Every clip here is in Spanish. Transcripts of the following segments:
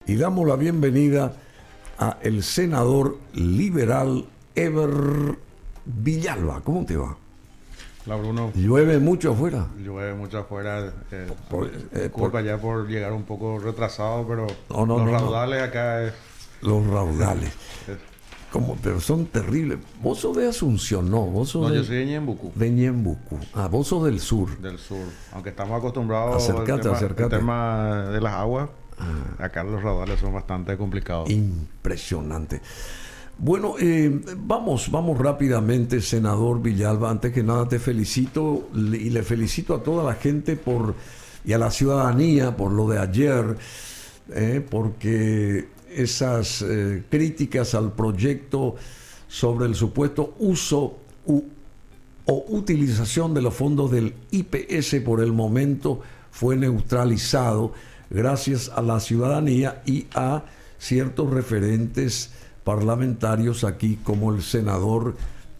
y damos la bienvenida a el senador liberal Eber Villalba. ¿Cómo te va? Hola Bruno. ¿Llueve mucho afuera? Llueve mucho afuera. Disculpa ya por llegar un poco retrasado, pero los raudales acá es... Los raudales. Pero son terribles. Vos sos de Asunción, ¿no? Vos sos yo soy de Ñembucú. De Ñembucú. Ah, vos sos del sur. Del sur. Aunque estamos acostumbrados Acércate. al tema de las aguas, acá los raudales son bastante complicados. Impresionante. Bueno, vamos rápidamente, senador Villalba. Antes que nada te felicito y le felicito a toda la gente y a la ciudadanía por lo de ayer, porque esas críticas al proyecto sobre el supuesto uso o utilización de los fondos del IPS por el momento fue neutralizado gracias a la ciudadanía y a ciertos referentes parlamentarios aquí como el senador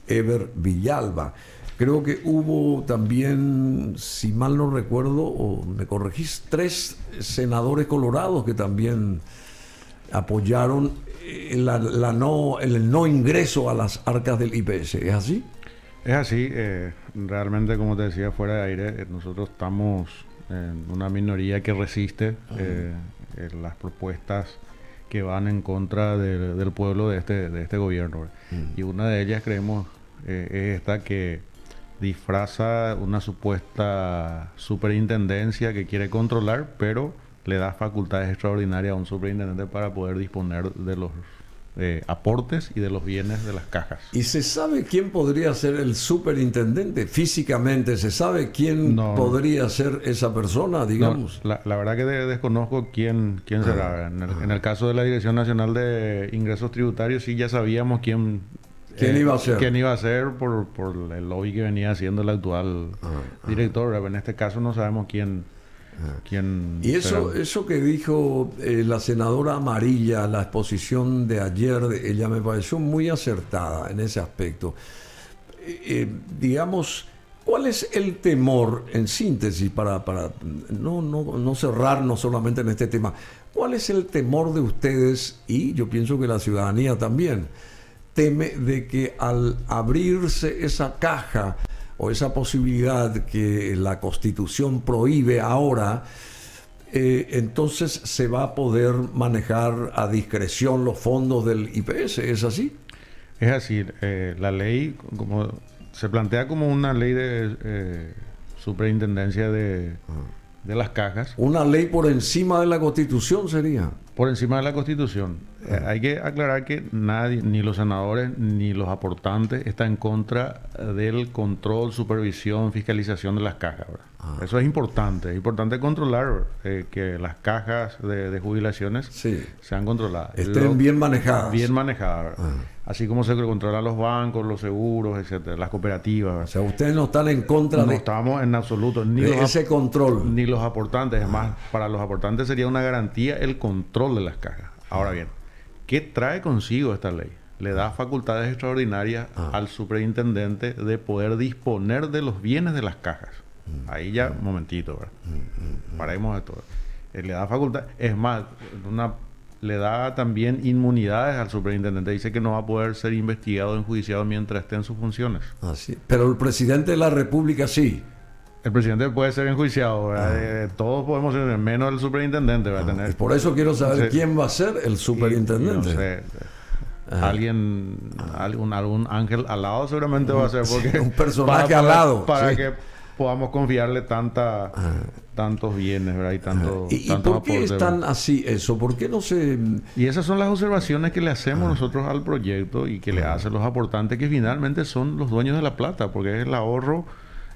Eber Villalba. Creo que hubo también, si mal no recuerdo, o me corregís, 3 senadores colorados que también apoyaron el no ingreso a las arcas del IPS. ¿Es así? Es así. Realmente, como te decía fuera de aire, nosotros estamos en una minoría que resiste las propuestas que van en contra del pueblo de este gobierno. Y una de ellas, creemos, es esta que disfraza una supuesta superintendencia que quiere controlar, pero le da facultades extraordinarias a un superintendente para poder disponer de los aportes y de los bienes de las cajas. ¿Y se sabe quién podría ser el superintendente? Físicamente, ¿se sabe quién podría ser esa persona, digamos? No, la verdad que desconozco quién será. En el caso de la Dirección Nacional de Ingresos Tributarios, sí ya sabíamos quién iba a ser. Quién iba a ser por el lobby que venía haciendo el actual director. En este caso no sabemos quién. Y eso que dijo la senadora Amarilla, la exposición de ayer, ella me pareció muy acertada en ese aspecto. Digamos, ¿cuál es el temor, en síntesis, para no cerrarnos solamente en este tema? ¿Cuál es el temor de ustedes, y yo pienso que la ciudadanía también, teme de que al abrirse esa caja o esa posibilidad que la Constitución prohíbe ahora, entonces se va a poder manejar a discreción los fondos del IPS? ¿Es así? Es así. La ley se plantea como una ley de superintendencia de las cajas. ¿Una ley por encima de la Constitución sería? Por encima de la Constitución. Hay que aclarar que nadie, ni los senadores ni los aportantes, están en contra del control, supervisión, fiscalización de las cajas, ¿verdad? Eso es importante. Es importante controlar que las cajas de jubilaciones sean controladas. Estén bien manejadas. Bien manejadas, ¿verdad? Así como se controlan los bancos, los seguros, etcétera, las cooperativas, ¿verdad? O sea, ustedes no están en contra No estamos en absoluto. de ese control. Ni los aportantes. Es más, para los aportantes sería una garantía el control de las cajas. Ahora bien, ¿qué trae consigo esta ley? Le da facultades extraordinarias al superintendente de poder disponer de los bienes de las cajas. Ahí ya, un momentito, ¿verdad? Paremos esto. Le da facultad. Es más, le da también inmunidades al superintendente. Dice que no va a poder ser investigado o enjuiciado mientras esté en sus funciones. Sí. Pero el presidente de la República sí. El presidente puede ser enjuiciado, todos podemos ser, menos el superintendente. Por eso quiero saber quién va a ser el superintendente. No sé, algún ángel alado seguramente va a ser, porque un personaje alado para que podamos confiarle tantos bienes, ¿verdad? ¿Y por qué es tan así eso? ¿Por qué no se...? Y esas son las observaciones que le hacemos nosotros al proyecto y que le hacen los aportantes, que finalmente son los dueños de la plata, porque es el ahorro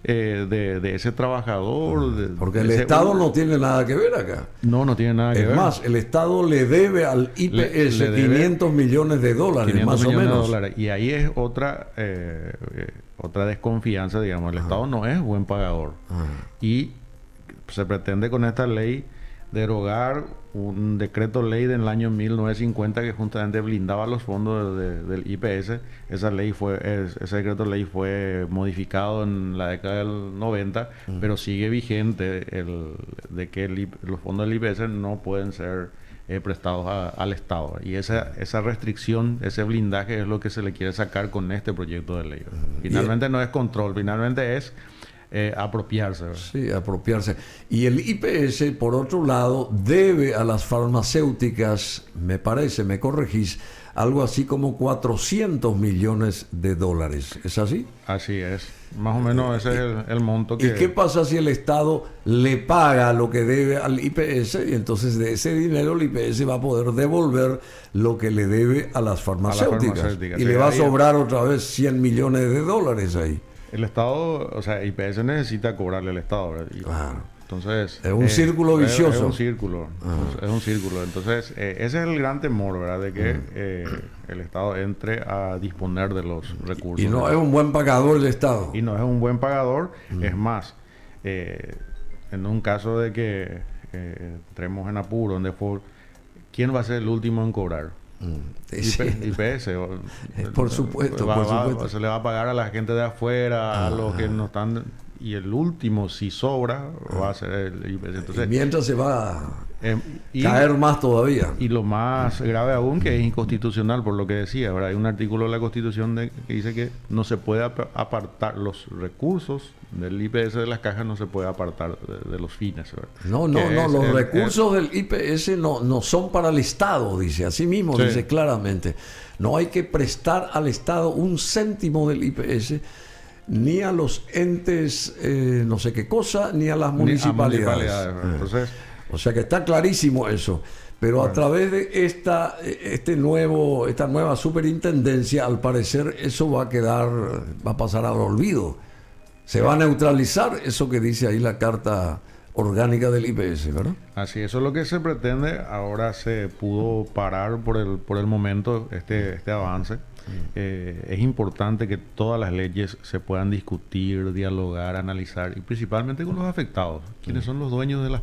de ese trabajador. Porque el Estado no tiene nada que ver acá. No tiene nada que ver. Es más, el Estado le debe al IPS le debe 500 millones de dólares, 500 más o menos. $500. Y ahí es otra desconfianza, digamos. El Estado no es buen pagador. Y se pretende con esta ley derogar un decreto ley del año 1950 que justamente blindaba los fondos del IPS. Ese decreto ley fue modificado en la década del 90, pero sigue vigente de que los fondos del IPS no pueden ser prestados al Estado. Y esa restricción, ese blindaje es lo que se le quiere sacar con este proyecto de ley. Finalmente no es control, finalmente es apropiarse, ¿verdad? Sí, apropiarse. Y el IPS, por otro lado, debe a las farmacéuticas, me parece, me corregís, algo así como 400 millones de dólares. ¿Es así? Así es. Más o menos ese es el monto que... ¿Y qué pasa si el Estado le paga lo que debe al IPS? Y entonces de ese dinero el IPS va a poder devolver lo que le debe a las farmacéuticas. Y sí, le va a sobrar otra vez 100 millones de dólares ahí. El Estado, o sea, IPS necesita cobrarle al Estado, ¿verdad? Claro. Entonces... Es un círculo vicioso. Es un círculo. Es un círculo. Entonces, ese es el gran temor, ¿verdad? De que el Estado entre a disponer de los recursos. Y no es un buen pagador el Estado. Y no es un buen pagador. Es más, en un caso de que entremos en apuro, ¿quién va a ser el último en cobrar? Sí. IPS. Por supuesto, se le va a pagar a la gente de afuera, a los que no están... Y el último, si sobra, va a ser el IPS. Entonces, y mientras se va a caer más todavía. Y lo más grave aún, que es inconstitucional, por lo que decía. Ahora hay un artículo de la Constitución que dice que no se puede apartar los recursos del IPS de las cajas, no se puede apartar de los fines, ¿verdad? No, los recursos del IPS no son para el Estado, dice. Así mismo, sí. Dice claramente. No hay que prestar al Estado un céntimo del IPS, ni a los entes no sé qué cosa, ni a las municipalidades. Entonces, o sea que está clarísimo eso. Pero bueno, a través de esta nueva superintendencia, al parecer eso va a pasar al olvido. Se va a neutralizar eso que dice ahí la carta orgánica del IPS, ¿verdad? Así, eso es lo que se pretende. Ahora se pudo parar por el momento este avance. Es importante que todas las leyes se puedan discutir, dialogar, analizar, y principalmente con los afectados. ¿Quiénes son los dueños de la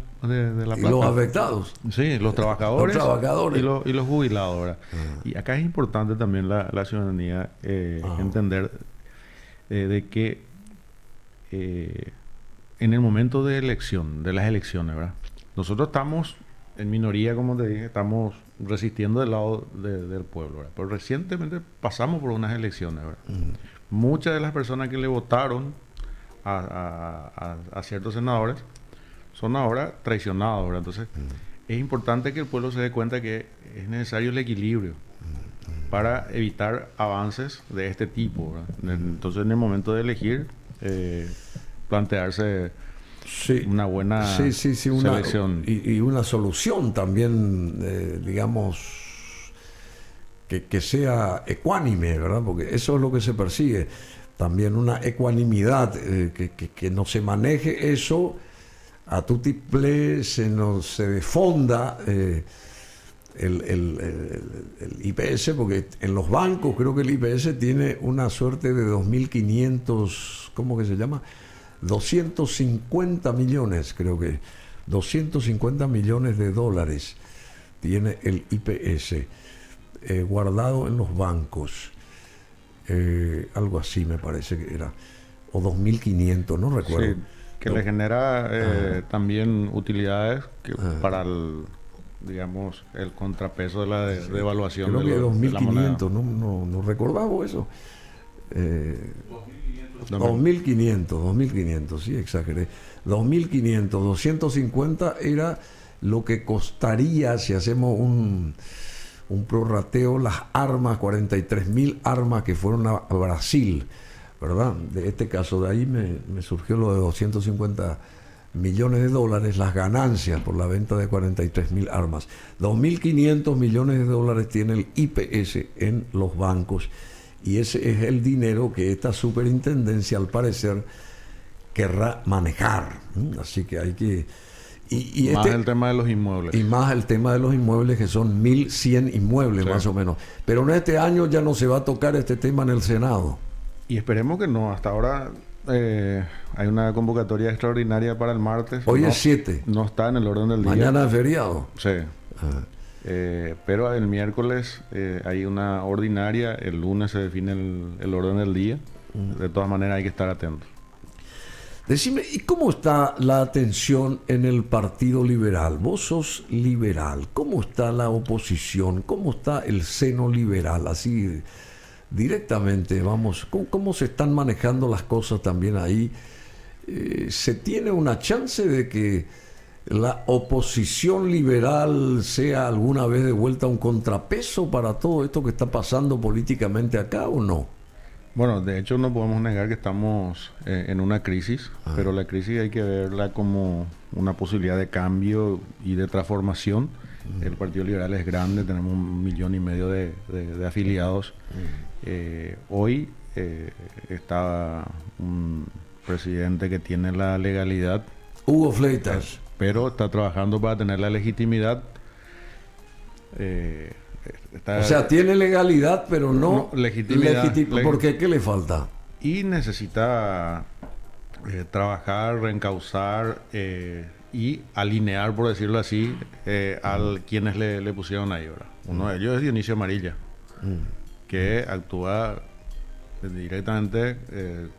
plata? Los afectados. Sí, los trabajadores, y los jubilados, ¿verdad? Y acá es importante también la ciudadanía entender de que en el momento de las elecciones, ¿verdad? Nosotros estamos en minoría, como te dije, estamos resistiendo del lado del pueblo, ¿verdad? Pero recientemente pasamos por unas elecciones, ¿verdad? Muchas de las personas que le votaron a ciertos senadores son ahora traicionados, ¿verdad? Entonces, es importante que el pueblo se dé cuenta que es necesario el equilibrio para evitar avances de este tipo, ¿verdad? Entonces, en el momento de elegir, plantearse una buena selección. Y una solución también, digamos, que sea ecuánime, ¿verdad? Porque eso es lo que se persigue. También una ecuanimidad, que no se maneje eso a tutiplé, se defonda el IPS, porque en los bancos creo que el IPS tiene una suerte de 2.500, ¿cómo que se llama? 250 millones, creo que 250 millones de dólares tiene el IPS guardado en los bancos, algo así me parece que era, o 2.500, no recuerdo. Sí, que le genera también utilidades para digamos, el contrapeso de la devaluación. Creo que 2.500, no recordaba eso. 2.500, sí, exageré. 2.500, 250 era lo que costaría si hacemos un prorrateo, las armas, 43.000 armas que fueron a Brasil, ¿verdad? De este caso, de ahí me surgió lo de 250 millones de dólares, las ganancias por la venta de 43.000 armas. 2.500 millones de dólares tiene el IPS en los bancos. Y ese es el dinero que esta superintendencia, al parecer, querrá manejar. Así que hay que... Y más el tema de los inmuebles. Y más el tema de los inmuebles, que son 1.100 inmuebles, sí, más o menos. Pero en este año ya no se va a tocar este tema en el Senado. Y esperemos que no. Hasta ahora hay una convocatoria extraordinaria para el martes. Hoy es 7. No está en el orden del día. Mañana es feriado. Sí. Pero el miércoles hay una ordinaria, el lunes se define el orden del día. De todas maneras hay que estar atentos. Decime, ¿y cómo está la atención en el Partido Liberal? Vos sos liberal. ¿Cómo está la oposición? ¿Cómo está el seno liberal? Así directamente, vamos, ¿cómo se están manejando las cosas también ahí? ¿Se tiene una chance de que la oposición liberal sea alguna vez de vuelta un contrapeso para todo esto que está pasando políticamente acá o no? Bueno, de hecho no podemos negar que estamos en una crisis, pero la crisis hay que verla como una posibilidad de cambio y de transformación. El Partido Liberal es grande, tenemos 1,5 millones de afiliados. Hoy está un presidente que tiene la legalidad, Hugo Fleitas, pero está trabajando para tener la legitimidad. O sea, tiene legalidad, pero no legitimidad. ¿Por qué? ¿Qué le falta? Y necesita trabajar, reencauzar y alinear, por decirlo así, a quienes le pusieron ahí, ¿verdad? Uno de ellos es Dionisio Amarilla, que actúa directamente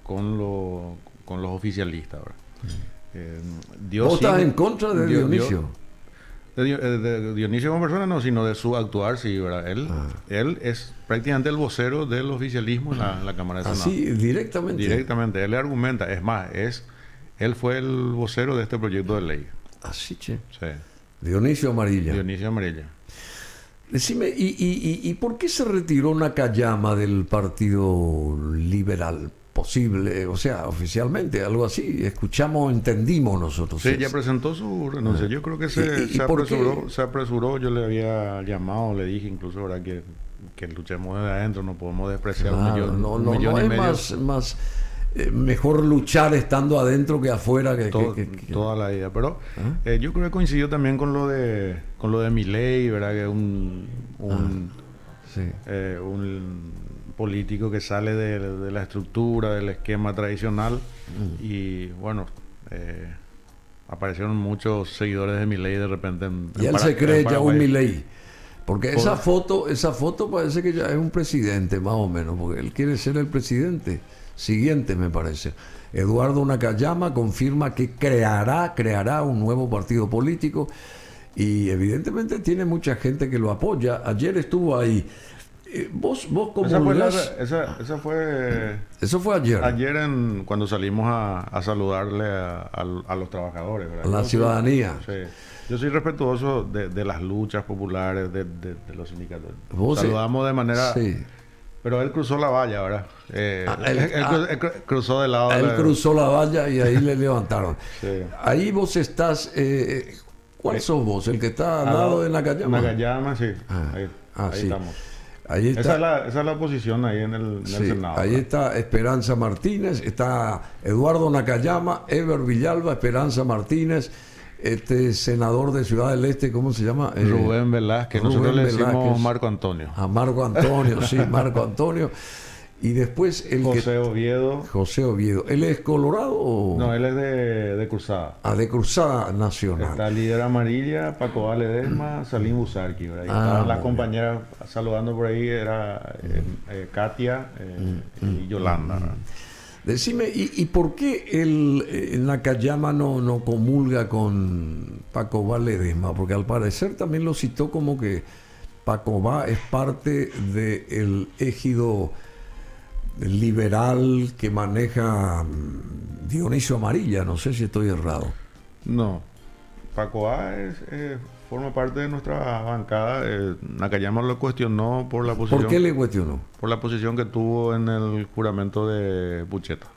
con los oficialistas, ¿verdad? ¿Vos estás en contra de Dionisio? De Dionisio como persona no, sino de su actuar, sí, ¿verdad? Él es prácticamente el vocero del oficialismo en la Cámara de Senado. Así, directamente. Directamente, él le argumenta, es más, él fue el vocero de este proyecto de ley. Así, che. Sí. Dionisio Amarilla. Dionisio Amarilla. Decime, ¿y por qué se retiró Nakayama del Partido Liberal? Posible, o sea, oficialmente, algo así. Escuchamos, entendimos nosotros. Sí, ya presentó su renuncia. Yo creo que se apresuró. Yo le había llamado, le dije incluso, ¿verdad? Que luchemos desde adentro, no podemos despreciar un millón y medio. Más mejor luchar estando adentro que afuera. Toda la vida. Pero yo creo que coincidió también con lo de Milei, ¿verdad? Que un político que sale de la estructura, del esquema tradicional. Y bueno, aparecieron muchos seguidores de Milei de repente y él se cree ya un Milei, porque esa foto parece que ya es un presidente más o menos, porque él quiere ser el presidente siguiente, me parece. Eduardo Nakayama confirma que creará un nuevo partido político y evidentemente tiene mucha gente que lo apoya. Ayer estuvo ahí. Vos comulgás... Eso fue ayer. Ayer cuando salimos a saludarle a los trabajadores, ¿verdad? A la ciudadanía. Yo soy respetuoso de las luchas populares, de los sindicatos. Saludamos de manera... Sí. Pero él cruzó la valla, ¿verdad? Él cruzó de lado. Él cruzó la valla y ahí le levantaron. Sí. Ahí vos estás... ¿Cuál sos vos? ¿El que está al lado de Nakayama? Nakayama, sí. Ahí sí. Estamos. Ahí está, esa es la posición ahí en el Senado. Ahí está Esperanza Martínez, está Eduardo Nakayama, Eber Villalba, Esperanza Martínez, senador de Ciudad del Este, ¿cómo se llama? Rubén Velázquez, nosotros le decimos Marco Antonio. Marco Antonio, sí, Marco Antonio. Y después José Oviedo. ¿Él es colorado o...? No, él es de Cruzada. De Cruzada Nacional. Está Líder Amarilla, Paco Valedesma, Salim Busarqui. Ahí estaban las compañeras saludando por ahí, era Katia y Yolanda. Decime, ¿y por qué el Nakayama no comulga con Paco Valedesma? Porque al parecer también lo citó como que Paco Va es parte del ejido liberal que maneja Dionisio Amarilla. No sé si estoy errado. No, Paco A forma parte de nuestra bancada. Nakayama lo cuestionó por la posición. ¿Por qué le cuestionó? Por la posición que tuvo en el juramento de Pucheta.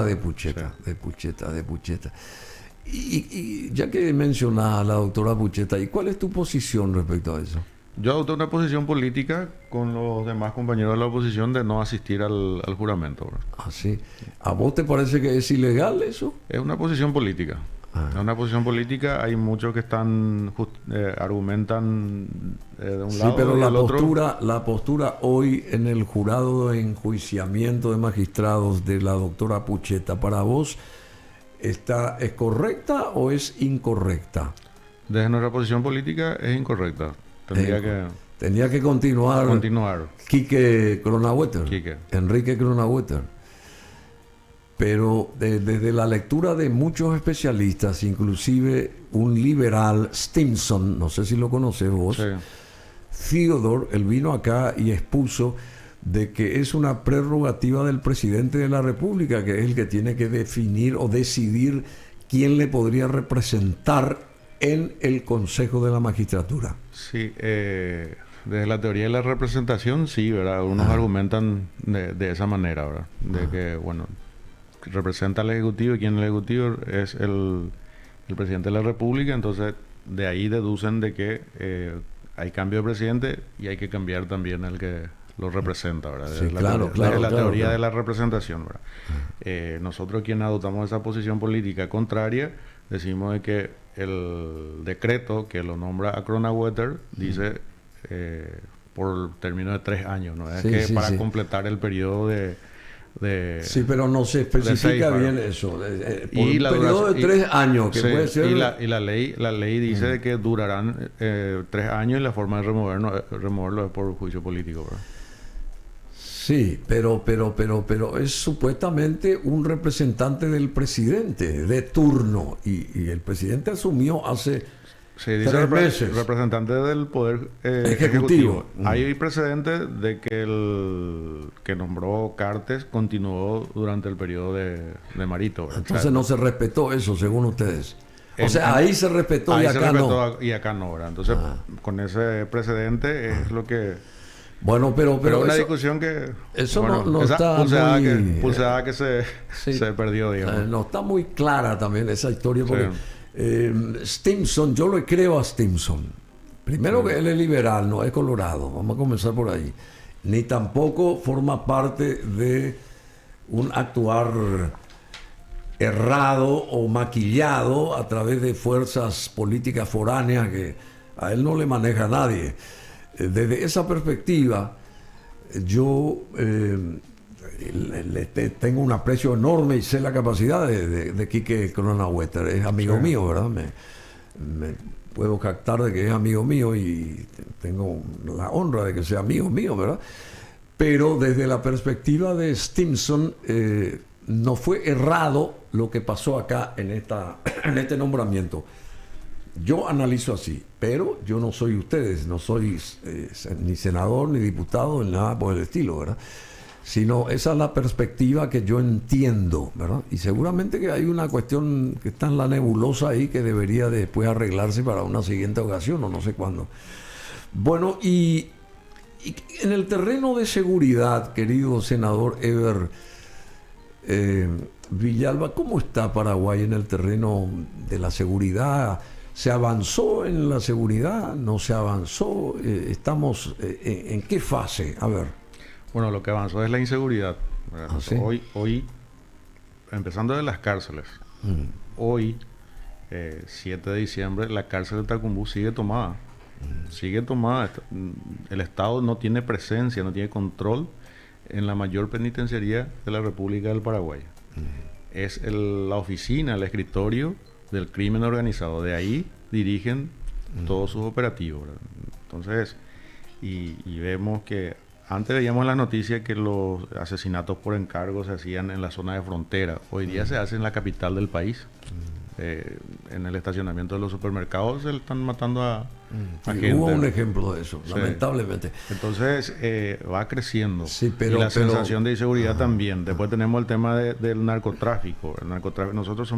De Pucheta, sí. de Pucheta. Y ya que mencionas a la doctora Pucheta, ¿y cuál es tu posición respecto a eso? Yo adopté una posición política con los demás compañeros de la oposición de no asistir al juramento. Sí. ¿A vos te parece que es ilegal eso? Es una posición política. Es una posición política. Hay muchos que argumentan de un lado pero y del otro. La postura hoy en el jurado de enjuiciamiento de magistrados de la doctora Pucheta, ¿para vos es correcta o es incorrecta? Desde nuestra posición política es incorrecta. Tendría que continuar. Continuar. Enrique Cronaueter. pero desde la lectura de muchos especialistas, inclusive un liberal, Stimson, no sé si lo conoces vos, Sí. Theodore, él vino acá y expuso de que es una prerrogativa del presidente de la República, que es el que tiene que definir o decidir quién le podría representar en el Consejo de la Magistratura. Sí, desde la teoría de la representación, sí, ¿verdad? Algunos argumentan de esa manera, ¿verdad? De que, bueno, representa al Ejecutivo y quien el Ejecutivo es el presidente de la República, entonces de ahí deducen de que hay cambio de presidente y hay que cambiar también el que lo representa, ¿verdad? Sí, La claro, teoría, claro, la claro, teoría claro. de la representación, ¿verdad? Nosotros quienes adoptamos esa posición política contraria, decimos de que el decreto que lo nombra a Kronauer dice por término de 3 años, ¿no? Es Sí, que sí, para sí. completar el periodo de Sí, pero no se especifica seis, bien ¿verdad? eso. Por Y un la periodo duración- de 3 años, que sí, puede ser... y la ley dice de que durarán 3 años y la forma de removerlo es por juicio político, ¿verdad? Sí, pero es supuestamente un representante del presidente de turno y el presidente asumió hace Sí, dice 3 meses. representante del Poder Ejecutivo. Ejecutivo. Hay precedentes de que el que nombró Cartes continuó durante el periodo de Marito, ¿verdad? Entonces no se respetó eso, según ustedes. O En- sea, ahí se respetó y ahí se acá respetó no. y acá no, ¿verdad? Entonces, con ese precedente es lo que... Bueno, Pero una eso, discusión que... eso bueno, no esa está pulseada muy... pulseada que sí. se perdió, digamos. No está muy clara también esa historia porque Sí. Stimson, yo le creo a Stimson. Primero que él es liberal, no es colorado, vamos a comenzar por ahí. Ni tampoco forma parte de un actuar errado o maquillado a través de fuerzas políticas foráneas que a él no le maneja nadie. Desde esa perspectiva, yo tengo un aprecio enorme y sé la capacidad de Quique Kronauer. Es amigo mío, ¿verdad? Me puedo captar de que es amigo mío y tengo la honra de que sea amigo mío, ¿verdad? Pero desde la perspectiva de Stimson, no fue errado lo que pasó acá en este nombramiento. Yo analizo así, pero yo no soy ustedes, no soy ni senador, ni diputado, ni nada por el estilo, ¿verdad? Sino esa es la perspectiva que yo entiendo, ¿verdad? Y seguramente que hay una cuestión que está en la nebulosa ahí que debería después arreglarse para una siguiente ocasión o no sé cuándo. Bueno, y en el terreno de seguridad, querido senador Eber Villalba, ¿cómo está Paraguay en el terreno de la seguridad? ¿Se avanzó en la seguridad? ¿No se avanzó? ¿Estamos en qué fase? A ver. Bueno, lo que avanzó es la inseguridad, ¿verdad? ¿Ah, sí? Hoy, empezando de las cárceles, hoy, 7 de diciembre, la cárcel de Tacumbú sigue tomada. Sigue tomada. El Estado no tiene presencia, no tiene control en la mayor penitenciaría de la República del Paraguay. Es la oficina, el escritorio del crimen organizado. De ahí dirigen todos sus operativos, ¿verdad? Entonces, y vemos que antes veíamos en las noticias que los asesinatos por encargo se hacían en la zona de frontera. Hoy día se hace en la capital del país. En el estacionamiento de los supermercados se le están matando a gente. Hubo un ejemplo de eso, Sí. lamentablemente. Entonces va creciendo. Sí, y la sensación de inseguridad Ajá. también. Después tenemos el tema del narcotráfico. Nosotros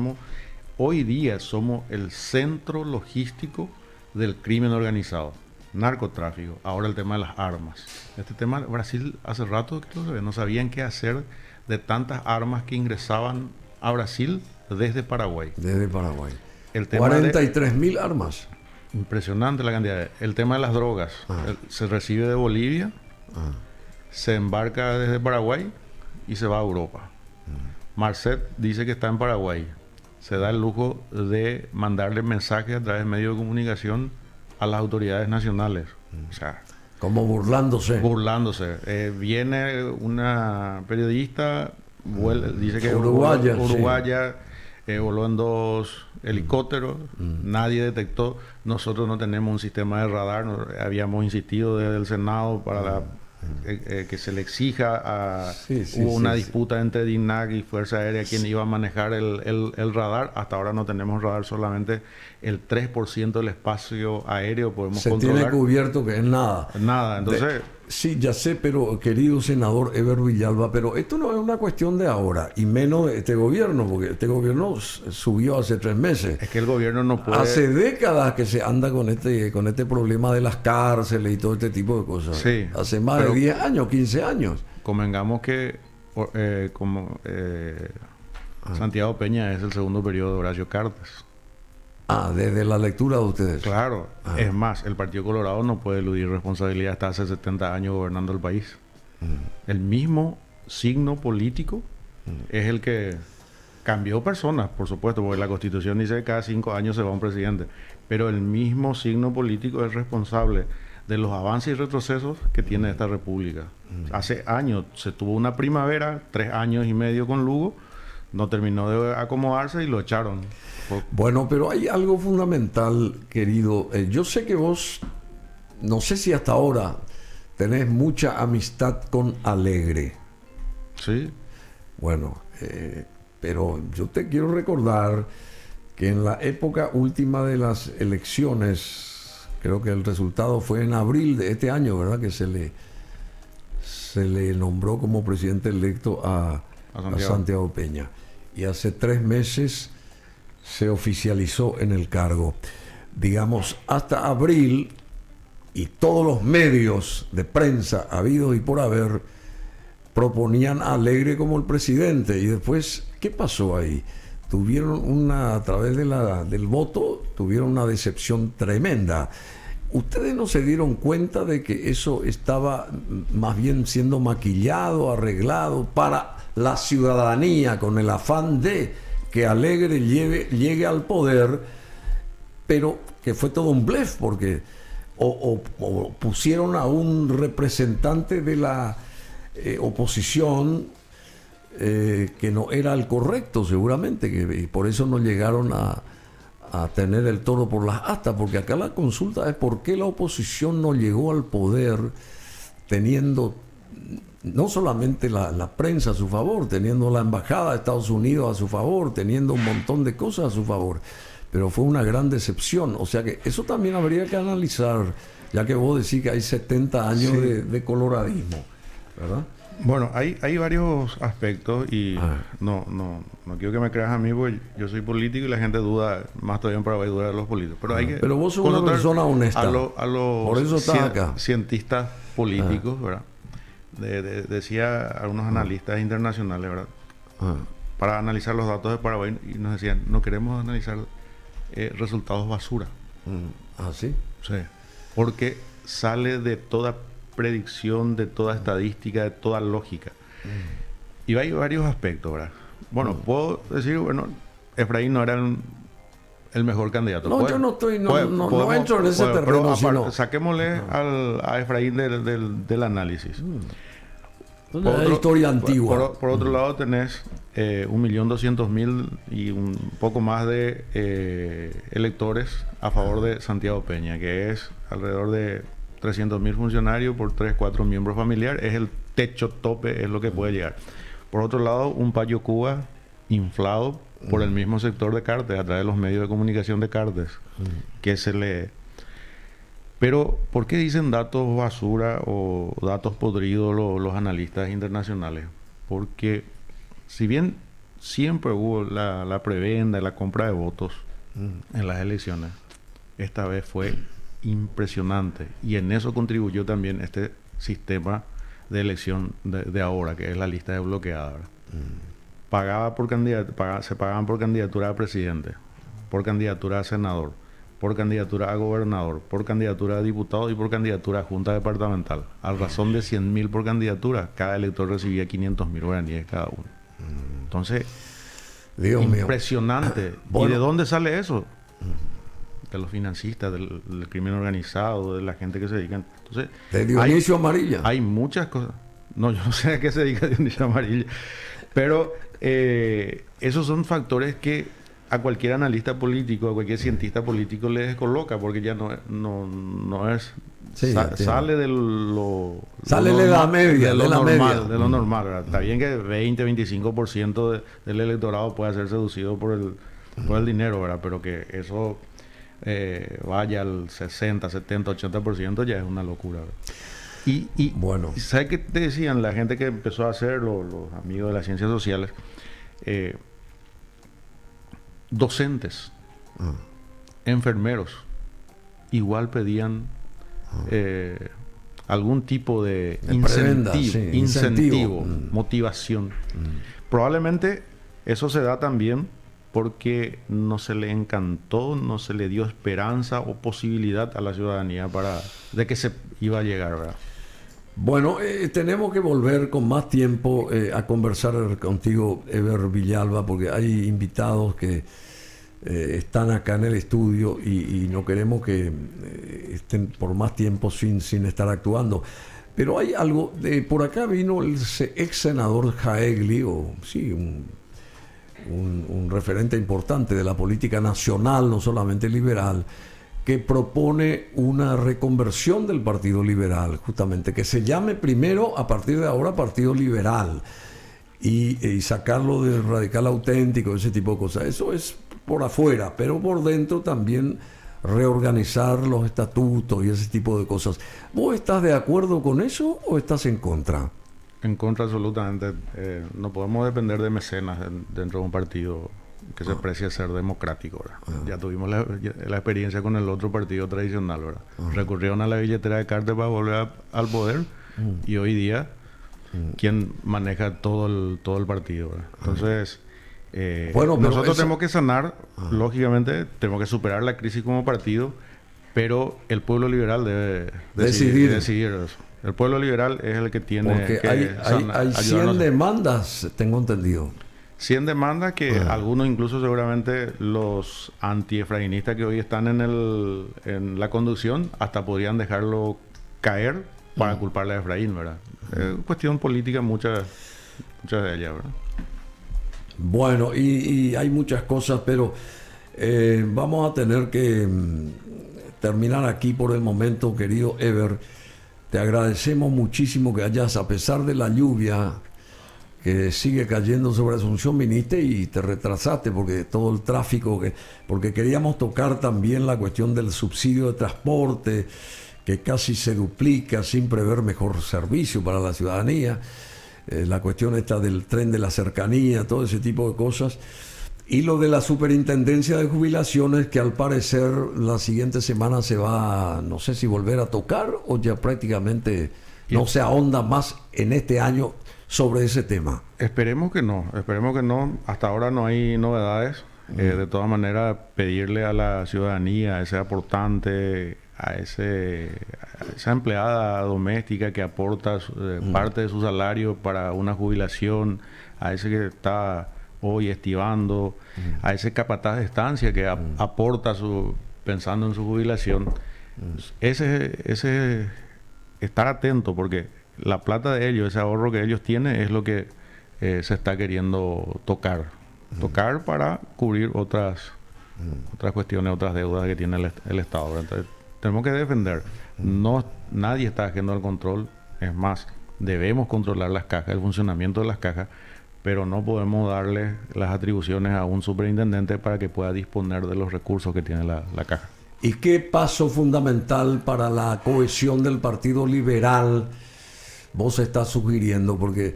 hoy día somos el centro logístico del crimen organizado. Narcotráfico. Ahora el tema de las armas. Este tema, Brasil hace rato que lo ve, no sabían qué hacer de tantas armas que ingresaban a Brasil desde Paraguay. Desde Paraguay. El tema 43.000 armas. impresionante la cantidad. El tema de las drogas. Se recibe de Bolivia, se embarca desde Paraguay y se va a Europa. Marcet dice que está en Paraguay. Se da el lujo de mandarle mensajes a través de medios de comunicación a las autoridades nacionales. O sea, Como burlándose. Viene una periodista, dice que Uruguaya, voló en 2 helicópteros, nadie detectó. Nosotros no tenemos un sistema de radar, habíamos insistido desde el Senado para que se le exija a... hubo una disputa entre DINAC y Fuerza Aérea quien iba a manejar el radar. Hasta ahora no tenemos radar, solamente el 3% del espacio aéreo podemos controlar. Se tiene cubierto que es nada. Nada, entonces... Sí, ya sé, pero querido senador Eber Villalba, pero esto no es una cuestión de ahora, y menos de este gobierno, porque este gobierno subió hace 3 meses. Es que el gobierno no puede... Hace décadas que se anda con este problema de las cárceles y todo este tipo de cosas. Sí, hace más de 10 años, 15 años. Convengamos que Santiago Peña es el segundo periodo de Horacio Cartes. Desde la lectura de ustedes. Claro. Es más, el Partido Colorado no puede eludir responsabilidad hasta hace 70 años gobernando el país. El mismo signo político es el que cambió personas, por supuesto, porque la Constitución dice que cada 5 años se va un presidente. Pero el mismo signo político es responsable de los avances y retrocesos que tiene esta república. Hace años se tuvo una primavera, 3 años y medio con Lugo, no terminó de acomodarse y lo echaron. Bueno, pero hay algo fundamental, querido. Yo sé que vos, no sé si hasta ahora, tenés mucha amistad con Alegre. Sí. Bueno, pero yo te quiero recordar que en la época última de las elecciones, creo que el resultado fue en abril de este año, ¿verdad? Que se le nombró como presidente electo a Santiago Peña. Y hace 3 meses se oficializó en el cargo. Digamos, hasta abril, y todos los medios de prensa habidos y por haber proponían a Alegre como el presidente. Y después, ¿qué pasó ahí? Tuvieron a través del voto, tuvieron una decepción tremenda. ¿Ustedes no se dieron cuenta de que eso estaba más bien siendo maquillado, arreglado para la ciudadanía, con el afán de que Alegre llegue al poder, pero que fue todo un blef, porque o pusieron a un representante de la oposición que no era el correcto, seguramente, y por eso no llegaron a tener el toro por las astas, porque acá la consulta es por qué la oposición no llegó al poder teniendo no solamente la prensa a su favor, teniendo la embajada de Estados Unidos a su favor, teniendo un montón de cosas a su favor, pero fue una gran decepción. O sea que eso también habría que analizar, ya que vos decís que hay 70 años de coloradismo, ¿verdad? Bueno, hay varios aspectos y no quiero que me creas a mí, porque yo soy político y la gente duda, más todavía en Paraguay duda de los políticos. Pero vos sos una persona honesta. A los por eso estás acá. Cientistas políticos, ¿verdad? Decía algunos analistas internacionales, ¿verdad? Para analizar los datos de Paraguay, y nos decían, no queremos analizar resultados basura. ¿Sí? Sí. Porque sale de toda predicción, de toda estadística, de toda lógica. Y hay varios aspectos, ¿verdad? Bueno, puedo decir, Efraín no era el mejor candidato. No, yo no estoy, no entro en ese terreno. Pero saquémosle a Efraín del análisis. Una historia antigua. Por otro lado tenés 1.200.000 y un poco más de electores a favor de Santiago Peña, que es alrededor de 300.000 funcionarios por 3-4 miembros familiares. Es el techo tope, es lo que puede llegar. Por otro lado, un Payo Cuba inflado por el mismo sector de Cartes, a través de los medios de comunicación de Cartes, que se le... Pero, ¿por qué dicen datos basura o datos podridos los analistas internacionales? Porque, si bien siempre hubo la prebenda, la compra de votos en las elecciones, esta vez fue impresionante. Y en eso contribuyó también este sistema de elección de ahora, que es la lista de bloqueadas. Se pagaban por candidatura a presidente, por candidatura a senador, por candidatura a gobernador, por candidatura a diputado y por candidatura a junta departamental. A razón de 100.000 por candidatura, cada elector recibía 500.000 guaraníes cada uno. Entonces, Dios impresionante. mío. Bueno. ¿Y de dónde sale eso? De los financistas, del crimen organizado, de la gente que se dedica. Entonces, de Dionisio Amarilla. Hay muchas cosas. No, yo no sé a qué se dedica Dionisio Amarilla. Pero esos son factores que a cualquier analista político, a cualquier cientista político le descoloca, porque ya no es Sí, sale de lo sale de la media, de lo de la normal, media. de lo normal, ¿verdad? Está bien que 20-25% del electorado pueda ser seducido por el dinero, ¿verdad? Pero que eso vaya al 60, 70, 80% ya es una locura, ¿verdad? Bueno, ¿Sabes qué te decían la gente que empezó a hacer, los amigos de las ciencias sociales? Docentes, enfermeros, igual pedían algún tipo de prebenda, sí, incentivo, motivación. Probablemente eso se da también porque no se le encantó, no se le dio esperanza o posibilidad a la ciudadanía de que se iba a llegar, ¿verdad? bueno, tenemos que volver con más tiempo a conversar contigo, Ever Villalba, porque hay invitados que están acá en el estudio y no queremos que estén por más tiempo sin estar actuando. Pero hay algo, por acá vino el ex senador Jaegli, un referente importante de la política nacional, no solamente liberal, que propone una reconversión del Partido Liberal, justamente, que se llame primero, a partir de ahora, Partido Liberal, y sacarlo del radical auténtico, ese tipo de cosas. Eso es por afuera, pero por dentro también reorganizar los estatutos y ese tipo de cosas. ¿Vos estás de acuerdo con eso o estás en contra? En contra absolutamente. No podemos depender de mecenas dentro de un partido que se precia ser democrático, ¿verdad? Ya tuvimos la experiencia con el otro partido tradicional, ¿verdad? Recurrieron a la billetera de Carter para volver al poder y hoy día quien maneja todo el partido, ¿verdad? Entonces, bueno, nosotros tenemos que sanar, lógicamente, tenemos que superar la crisis como partido, pero el pueblo liberal debe decidir eso. El pueblo liberal es el que tiene porque que hay 100 demandas, tengo entendido. 100 demandas que algunos, incluso seguramente los anti-efrainistas que hoy están en la conducción, hasta podrían dejarlo caer para culparle a Efraín, ¿verdad? Cuestión política, muchas de ellas, ¿verdad? Bueno, y hay muchas cosas, pero vamos a tener que terminar aquí por el momento, querido Ever. Te agradecemos muchísimo que hayas, a pesar de la lluvia que sigue cayendo sobre Asunción, viniste y te retrasaste porque todo el tráfico, porque queríamos tocar también la cuestión del subsidio de transporte, que casi se duplica sin prever mejor servicio para la ciudadanía, la cuestión esta del tren de la cercanía, todo ese tipo de cosas, y lo de la superintendencia de jubilaciones, que al parecer la siguiente semana se va, no sé si volver a tocar o ya prácticamente no se ahonda más en este año sobre ese tema. Esperemos que no. Hasta ahora no hay novedades. De todas maneras, pedirle a la ciudadanía, a ese aportante, a esa empleada doméstica que aporta parte de su salario para una jubilación, a ese que está hoy estivando, a ese capataz de estancia que aporta pensando en su jubilación, ese estar atento, porque la plata de ellos, ese ahorro que ellos tienen, es lo que se está queriendo tocar para cubrir otras cuestiones, otras deudas que tiene el Estado. Entonces, tenemos que defender. Nadie está haciendo el control. Es más, debemos controlar las cajas, el funcionamiento de las cajas, pero no podemos darle las atribuciones a un superintendente para que pueda disponer de los recursos que tiene la caja. ¿Y qué paso fundamental para la cohesión del Partido Liberal vos estás sugiriendo? Porque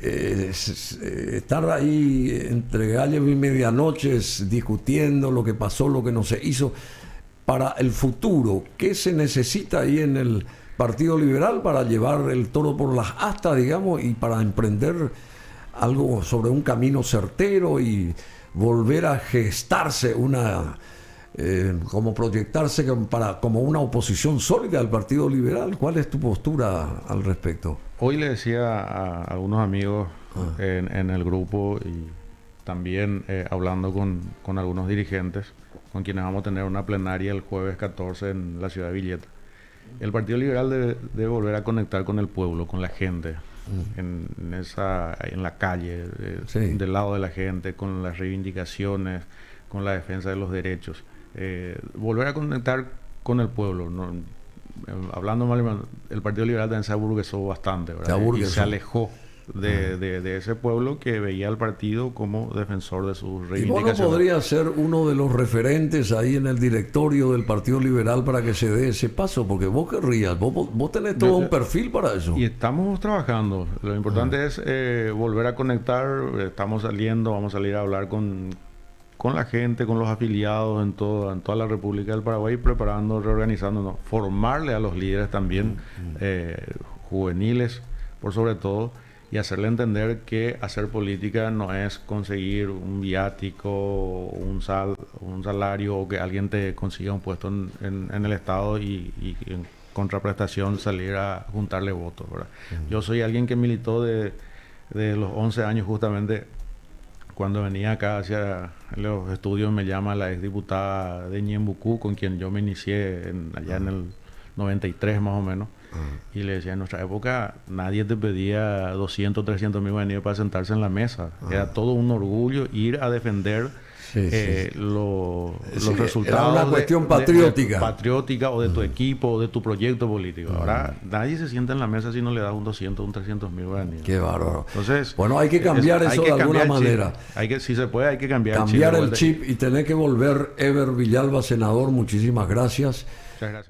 estar ahí entre gallos y medianoches discutiendo lo que pasó, lo que no se hizo, para el futuro, ¿qué se necesita ahí en el Partido Liberal para llevar el toro por las astas, digamos, y para emprender algo sobre un camino certero y volver a gestarse como proyectarse como una oposición sólida al Partido Liberal? ¿Cuál es tu postura al respecto? Hoy le decía a algunos amigos en el grupo y también hablando con algunos dirigentes con quienes vamos a tener una plenaria el jueves 14 en la ciudad de Villeta. El Partido Liberal debe volver a conectar con el pueblo, con la gente, en la calle, del lado de la gente, con las reivindicaciones, con la defensa de los derechos. Volver a conectar con el pueblo. hablando mal, el Partido Liberal también se aburguesó bastante, ¿verdad? Y se alejó de ese pueblo que veía al partido como defensor de sus reivindicaciones. ¿Y vos no podrías ser uno de los referentes ahí en el directorio del Partido Liberal para que se dé ese paso? Porque vos querrías, vos tenés todo un perfil para eso. Y estamos trabajando. Lo importante es volver a conectar. Estamos saliendo, vamos a salir a hablar con la gente, con los afiliados en toda la República del Paraguay, preparando, reorganizándonos, formarle a los líderes también, juveniles por sobre todo, y hacerle entender que hacer política no es conseguir un viático, un salario, o que alguien te consiga un puesto en el Estado y en contraprestación salir a juntarle votos, ¿verdad? Yo soy alguien que militó de los 11 años justamente. Cuando venía acá hacia los estudios me llama la exdiputada de Ñembucú, con quien yo me inicié allá en el 93 más o menos. Y le decía, en nuestra época nadie te pedía 200, 300 mil guaraníes para sentarse en la mesa. Era todo un orgullo ir a defender los resultados. Era una cuestión patriótica. Patriótica, o de tu equipo, o de tu proyecto político. Ahora nadie se sienta en la mesa si no le das un 200, un 300 mil guaraníes. Qué bárbaro. Entonces, bueno, hay que cambiar eso de alguna manera. Si se puede, hay que cambiar el chip y tener que volver. Eber Villalba, senador, muchísimas gracias. Muchas gracias.